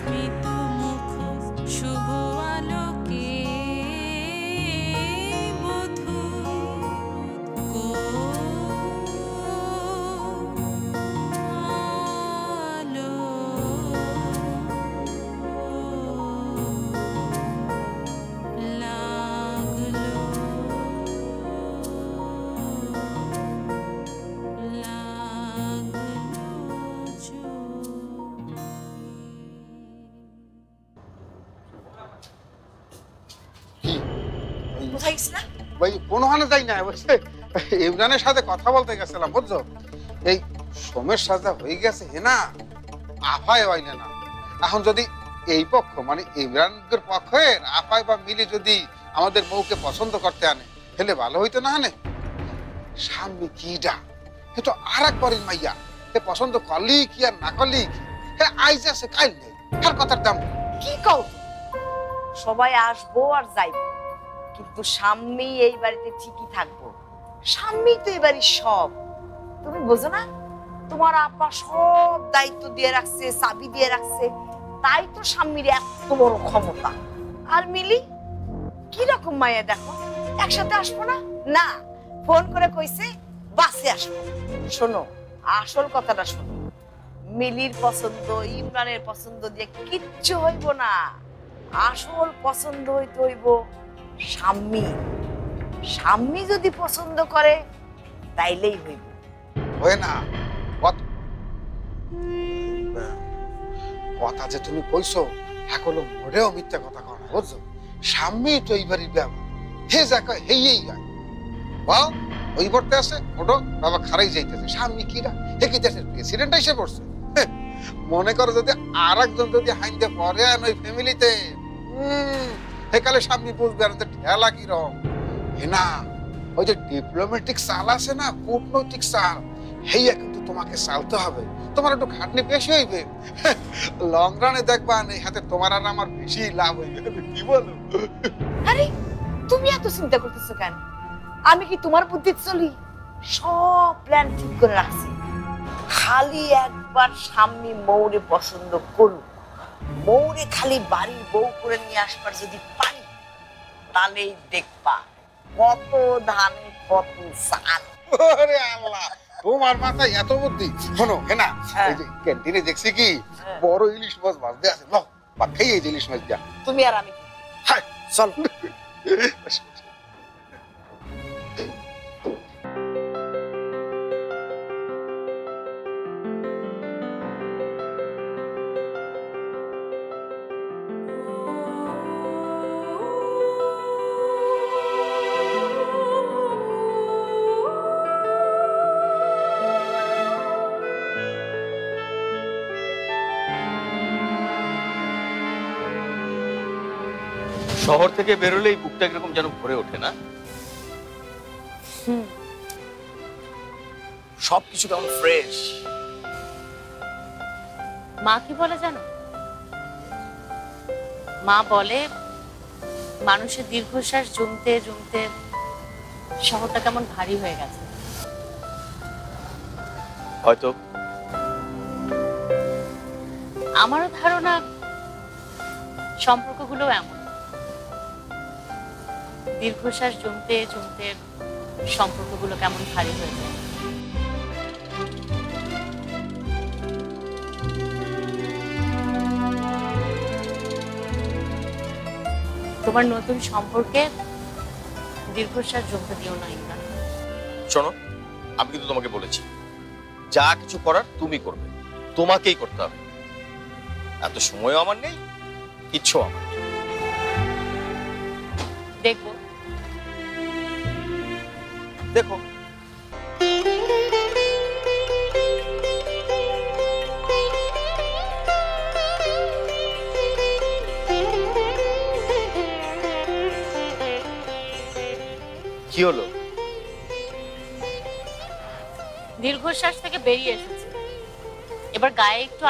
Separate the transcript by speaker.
Speaker 1: স্মিত মুখ শুভ আলোকে বধূ আলো লাগলো
Speaker 2: কোথায় গেছিলা?
Speaker 3: ভাই কোনোখানে যাই না, বুঝছে ইমরানের সাথে কথা বলতে গেছিলাম, বুঝছো এই সোমের সাজা হয়ে গেছে না আফায় হইলে না। এখন যদি এই পক্ষ মানে ইমরানের পক্ষের আফায় বা মিলি যদি আমাদের বউকে পছন্দ করতে আনে তাহলে ভালো হইতো না। আনে সামনে কিডা এ তো আর একবারের মাইয়া, এ পছন্দ করলি কি আর না করলি কি, হ্যাঁ আইজ আছে কাল নেই, আর কথার দাম
Speaker 2: কি কও? সবাই আসবো আর যাইবো, কিন্তু স্বামী এই বাড়িতে ঠিকই থাকবো। স্বামী তো এই বাড়ির সব, তুমি বোঝো না? তোমার আপা সব দায়িত্ব দিয়ে রাখছে, চাবি দিয়ে রাখছে, তাই তো স্বামীর এত বড় ক্ষমতা। আর মিলি কিরকম মায়া দেখো, একসাথে আসবো না? না, ফোন করে কইছে বাসে আসবো। শোনো, আসল কথাটা শোনো, মিলির পছন্দ ইমরানের পছন্দ দিয়ে কিচ্ছু হইব না। আসল পছন্দ হইতে হইব স্বামী। স্বামী যদি পছন্দ করে তাইলেই হইব।
Speaker 3: হয় না কথা যে তুমি কইছো এখনো মোটেও মিথ্যা কথা কও না, বুঝছো স্বামী তো এইবারই ব্যাপার, হে যা কয় হেই গায় বাও ওই পড়তে আছে ওটো বাবা খারাই যাইতেছে। স্বামী কিরা হে কি দেশের প্রেসিডেন্ট এসে পড়ছে, মনে করো যদি আর একজন যদি হাইন্দে পরে আন ওই ফ্যামিলিতে হে কালে স্বামী বুঝবে আর ঠেলা কিরকম। হে না ওই যে ডিপ্লোম্যাটিক চাল আছে না, কূটনৈতিক চাল, হেইয়া কিন্তু তোমাকে চালতে হবে। তোমার একটু খাটনি বেশি হইবে, লং রানে দেখবা এই হাতে তোমার আর আমার বেশি লাভ হইবে, কি বলো?
Speaker 2: আরে তুমি এত চিন্তা করতেছো কেন? আমি কি তোমার বুদ্ধিতে চলি? সব প্ল্যান ঠিক করে রাখছি, খালি একবার স্বামী মৌরে পছন্দ করুক, মৌরে খালি বাড়ির বউ করে নিয়ে আসবার যদি পারি তাহলেই দেখবা কত ধানে কত চাল।
Speaker 3: ওরে আল্লাহ, তোমার মাথায় এত বুদ্ধি। শোনো হেনা, এই যে ক্যান্টিনে দেখছি কি বড় ইলিশ মাছ ভাজতে আছে, লও বা খেয়ে এই যে ইলিশ মাছ দিয়া।
Speaker 2: তুমি আর আমি
Speaker 3: হাই চল।
Speaker 4: শহর থেকে বেরোলেই বুকটা কিরকম যেন ভরে ওঠে না? সবকিছু কেমন ফ্রেশ।
Speaker 5: মা কি বলে জানো? মা বলে মানুষের দীর্ঘশ্বাস জমতে জমতে শহরটা কেমন ভারী হয়ে গেছে।
Speaker 4: হয়তো
Speaker 5: আমারও ধারণা সম্পর্কগুলো এমন, দীর্ঘশ্বাস জমতে জমতে সম্পর্কগুলো কেমন ভারী হয়ে যায়। তোমার নতুন সম্পর্কে দীর্ঘশ্বাস জমতে দিও না ইমরান।
Speaker 4: শোনো, আমি কিন্তু তোমাকে বলেছি যা কিছু করার তুমি করবে, তোমাকেই করতে হবে। এত সময়ও আমার নেই, কিচ্ছু আমার নেই।
Speaker 5: দেখবো
Speaker 4: দেখো কি হলো?
Speaker 5: দীর্ঘশ্বাস থেকে বেরিয়ে এসেছে, এবার গায়ে একটু